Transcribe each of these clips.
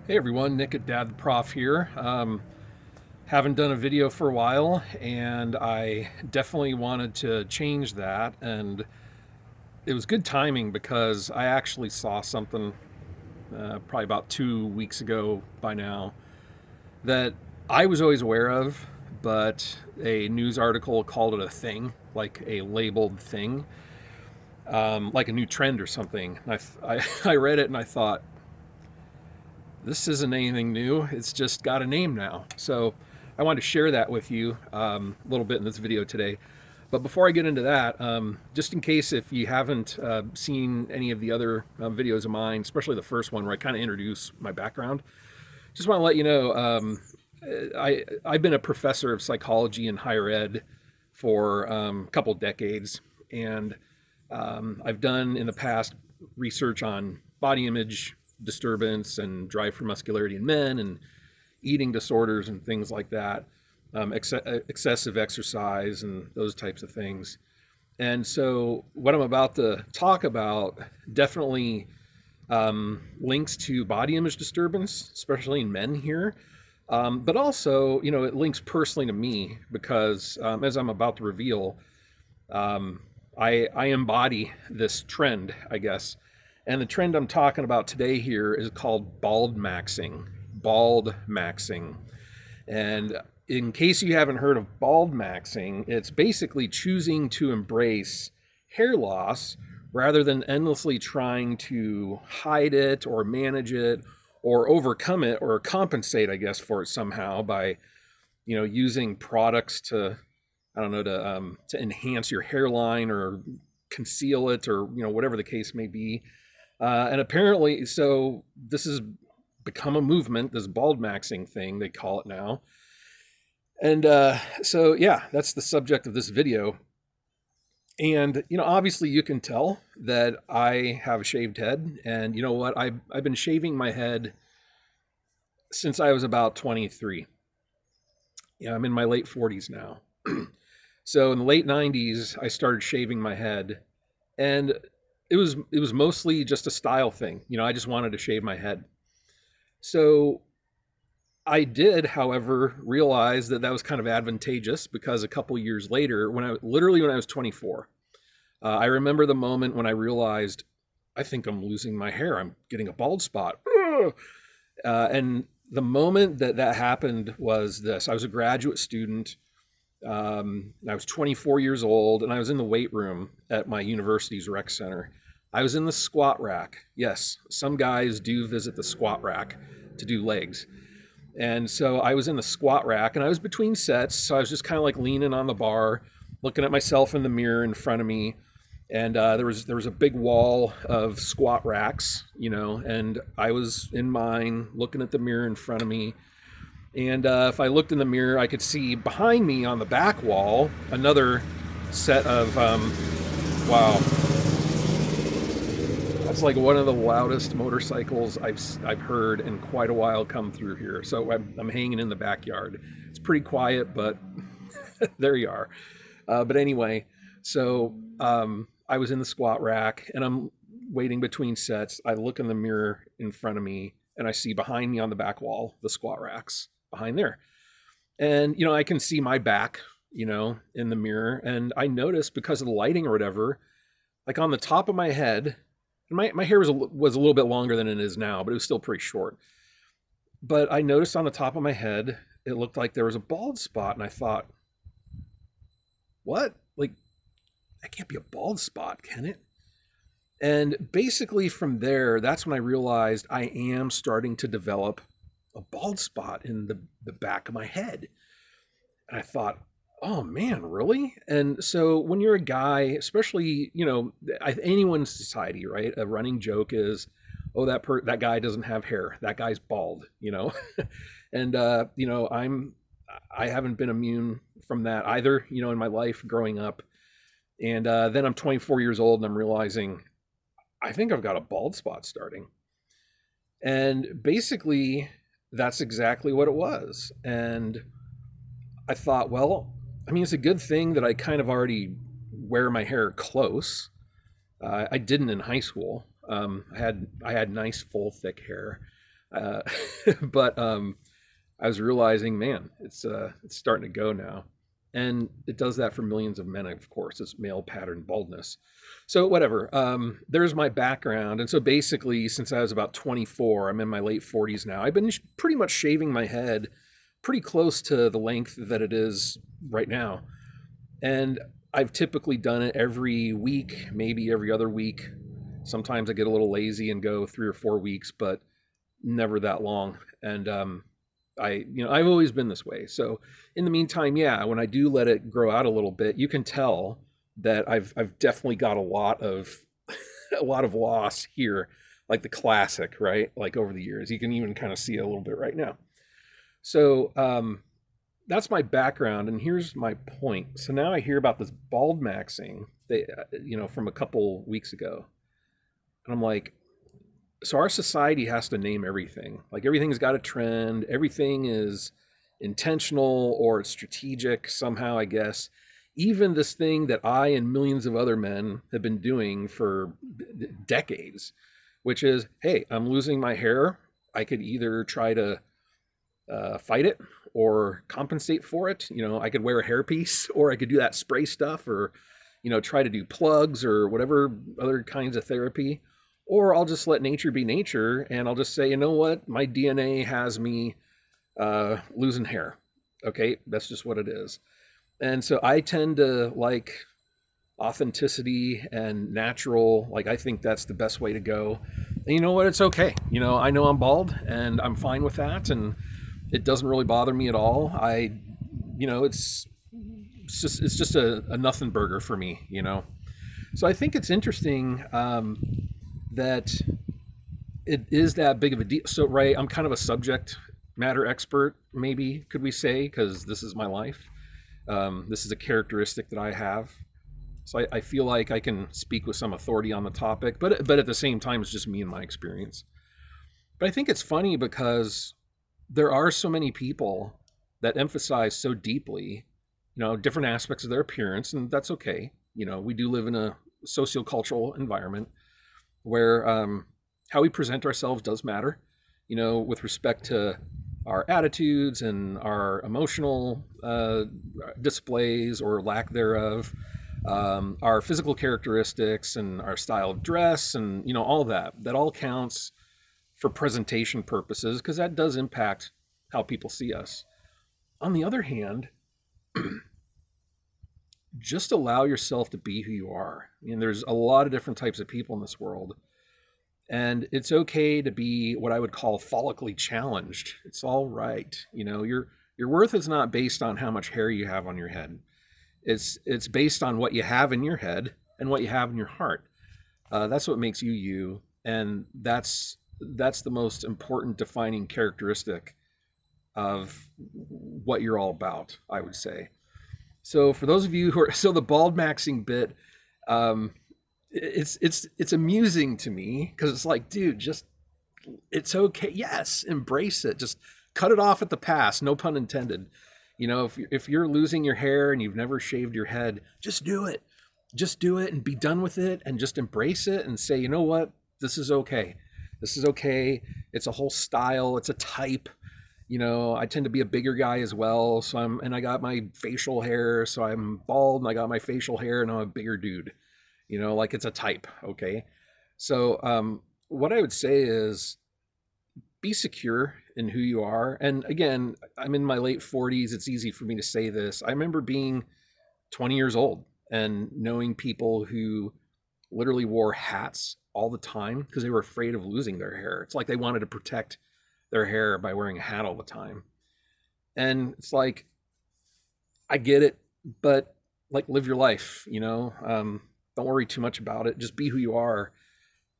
Hey everyone, Nick at Dad the Prof here. Haven't done a video for a while, and I definitely wanted to change that. And it was good timing because I actually saw something probably about 2 weeks ago by now that I was always aware of, but a news article called it a thing, like a labeled thing, like a new trend or something. And I read it and I thought, this isn't anything new. It's just got a name now. So I wanted to share that with you a little bit in this video today. But before I get into that, just in case if you haven't seen any of the other videos of mine, especially the first one where I kind of introduce my background, just want to let you know I've been a professor of psychology in higher ed for a couple decades, and I've done in the past research on body image disturbance and drive for muscularity in men and eating disorders and things like that, excessive exercise and those types of things. And so what I'm about to talk about definitely links to body image disturbance, especially in men here. But also, it links personally to me because as I'm about to reveal, I embody this trend, I guess. And the trend I'm talking about today here is called Baldmaxxing. Baldmaxxing. And in case you haven't heard of Baldmaxxing, it's basically choosing to embrace hair loss rather than endlessly trying to hide it or manage it or overcome it or compensate, I guess, for it somehow by, using products to, I don't know, to enhance your hairline or conceal it or, whatever the case may be. And apparently, so this has become a movement, this Baldmaxxing thing, they call it now. And so, yeah, that's the subject of this video. And, obviously you can tell that I have a shaved head. And you know what? I've been shaving my head since I was about 23. Yeah, I'm in my late 40s now. So in the late 90s, I started shaving my head. And it was mostly just a style thing. I just wanted to shave my head. So I did, however, realize that was kind of advantageous because a couple years later, when I was 24, I remember the moment when I realized, I think I'm losing my hair. I'm getting a bald spot. And the moment that happened was this. I was a graduate student. I was 24 years old, and I was in the weight room at my university's rec center. I was in the squat rack. Yes, some guys do visit the squat rack to do legs. And so I was in the squat rack, and I was between sets, so I was just kind of like leaning on the bar, looking at myself in the mirror in front of me. And there was a big wall of squat racks, and I was in mine, looking at the mirror in front of me. And if I looked in the mirror, I could see behind me on the back wall another set of, wow. That's like one of the loudest motorcycles I've heard in quite a while come through here. So I'm hanging in the backyard. It's pretty quiet, but there you are. But anyway, so I was in the squat rack and I'm waiting between sets. I look in the mirror in front of me and I see behind me on the back wall the squat racks behind there. And, I can see my back, in the mirror. And I noticed because of the lighting or whatever, like on the top of my head, my hair was a little bit longer than it is now, but it was still pretty short. But I noticed on the top of my head, it looked like there was a bald spot. And I thought, what? Like, that can't be a bald spot, can it? And basically from there, that's when I realized I am starting to develop a bald spot in the back of my head. And I thought, oh man, really? And so when you're a guy, especially, anyone's society, right? A running joke is, oh, that guy doesn't have hair. That guy's bald, And, I haven't been immune from that either, in my life growing up. And then I'm 24 years old and I'm realizing, I think I've got a bald spot starting. And basically, that's exactly what it was. And I thought, well, it's a good thing that I kind of already wear my hair close. I didn't in high school. I had nice, full, thick hair. Uh, but I was realizing, man, it's starting to go now, and it does that for millions of men. Of course, it's male pattern baldness. So whatever. There's my background, and so basically, since I was about 24, I'm in my late 40s now. I've been pretty much shaving my head pretty close to the length that it is right now, and I've typically done it every week, maybe every other week. Sometimes I get a little lazy and go 3 or 4 weeks, but never that long. And I've always been this way. So in the meantime, yeah, when I do let it grow out a little bit, you can tell that I've definitely got a lot of a lot of loss here, like the classic, right? Like over the years, you can even kind of see it a little bit right now. So that's my background, and here's my point. So now I hear about this Baldmaxxing, from a couple weeks ago, and I'm like, so our society has to name everything. Like everything's got a trend. Everything is intentional or strategic somehow, I guess. Even this thing that I and millions of other men have been doing for decades, which is, hey, I'm losing my hair. I could either try to fight it or compensate for it. I could wear a hairpiece, or I could do that spray stuff, or try to do plugs or whatever other kinds of therapy. Or I'll just let nature be nature, and I'll just say, you know what, my DNA has me losing hair. Okay, that's just what it is. And so I tend to like authenticity and natural. Like, I think that's the best way to go. And you know what? It's okay. I know I'm bald, and I'm fine with that, and it doesn't really bother me at all. It's just a nothing burger for me. So I think it's interesting that it is that big of a deal. So, right, I'm kind of a subject matter expert, maybe could we say, because this is my life. This is a characteristic that I have. So I feel like I can speak with some authority on the topic, but at the same time, it's just me and my experience. But I think it's funny because there are so many people that emphasize so deeply, different aspects of their appearance, and that's okay. We do live in a sociocultural environment where how we present ourselves does matter, with respect to our attitudes and our emotional displays or lack thereof, our physical characteristics and our style of dress, and all that. That all counts for presentation purposes because that does impact how people see us. On the other hand, just allow yourself to be who you are. There's a lot of different types of people in this world, and it's okay to be what I would call follically challenged. It's all right. Your worth is not based on how much hair you have on your head. It's based on what you have in your head and what you have in your heart. That's what makes you you, and that's the most important defining characteristic of what you're all about, I would say. So for those of you who are so the Baldmaxxing bit, it's amusing to me because it's like, dude, just it's okay. Yes, embrace it. Just cut it off at the pass. No pun intended. If you're losing your hair and you've never shaved your head, just do it. Just do it and be done with it, and just embrace it and say, you know what, this is okay. This is okay. It's a whole style. It's a type. I tend to be a bigger guy as well. And I got my facial hair, so I'm bald, and I got my facial hair, and I'm a bigger dude. Like it's a type. Okay. So, what I would say is be secure in who you are. And again, I'm in my late 40s. It's easy for me to say this. I remember being 20 years old and knowing people who literally wore hats all the time because they were afraid of losing their hair. It's like they wanted to protect their hair by wearing a hat all the time. And it's like, I get it, but like live your life, don't worry too much about it. Just be who you are.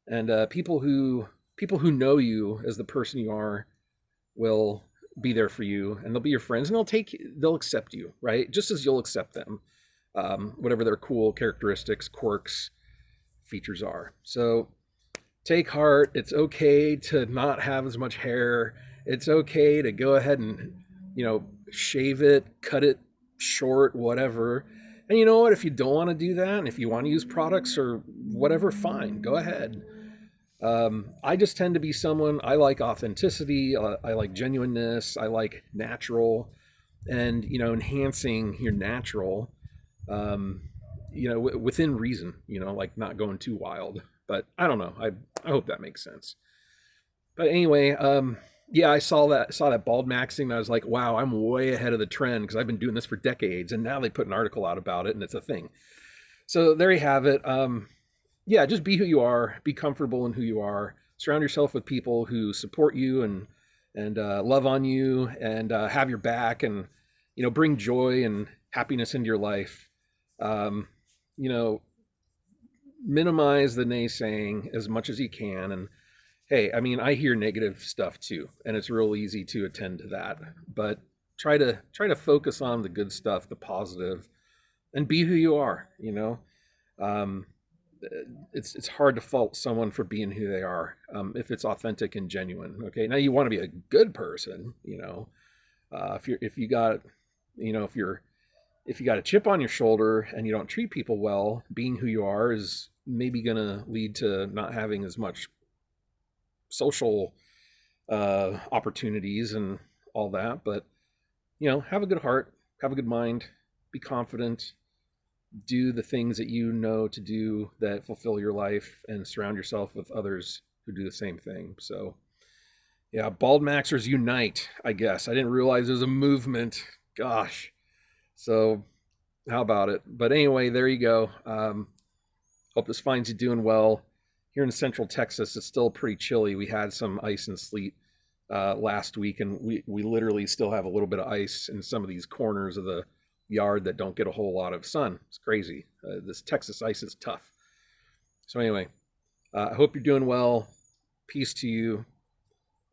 And people who know you as the person you are will be there for you, and they'll be your friends, and they'll accept you, right? Just as you'll accept them, whatever their cool characteristics, quirks, features are. So take heart. It's okay to not have as much hair. It's okay to go ahead and, shave it, cut it short, whatever. And you know what? If you don't want to do that, and if you want to use products or whatever, fine, go ahead. I just tend to be someone, I like authenticity, I like genuineness, I like natural, and enhancing your natural, um, within reason. Like not going too wild. But I don't know. I hope that makes sense. But anyway, yeah, I saw that Baldmaxxing, and I was like, wow, I'm way ahead of the trend because I've been doing this for decades, and now they put an article out about it, and it's a thing. So there you have it. Yeah, just be who you are, be comfortable in who you are, surround yourself with people who support you and love on you and have your back, and bring joy and happiness into your life. Um, you know, Minimize the naysaying as much as you can. And hey, I mean, I hear negative stuff too, and it's real easy to attend to that. But try to focus on the good stuff, the positive, and be who you are. Um, it's hard to fault someone for being who they are, if it's authentic and genuine. Okay, now you want to be a good person. If you got, if you're if you got a chip on your shoulder and you don't treat people well, being who you are is maybe going to lead to not having as much social opportunities and all that. But have a good heart, have a good mind, be confident, do the things that you know to do that fulfill your life, and surround yourself with others who do the same thing. So, yeah, Baldmaxxers Unite, I guess. I didn't realize there's a movement. Gosh. So, how about it? But anyway, there you go. Hope this finds you doing well. Here in central Texas, it's still pretty chilly. We had some ice and sleet last week, and we literally still have a little bit of ice in some of these corners of the yard that don't get a whole lot of sun. It's crazy. This Texas ice is tough. So anyway, I hope you're doing well. Peace to you,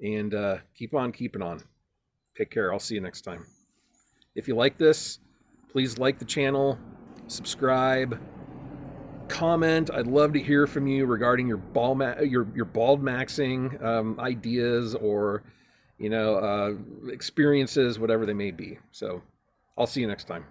and keep on keeping on. Take care. I'll see you next time. If you like this, please like the channel, subscribe, comment. I'd love to hear from you regarding your your Baldmaxxing ideas, or experiences, whatever they may be. So I'll see you next time.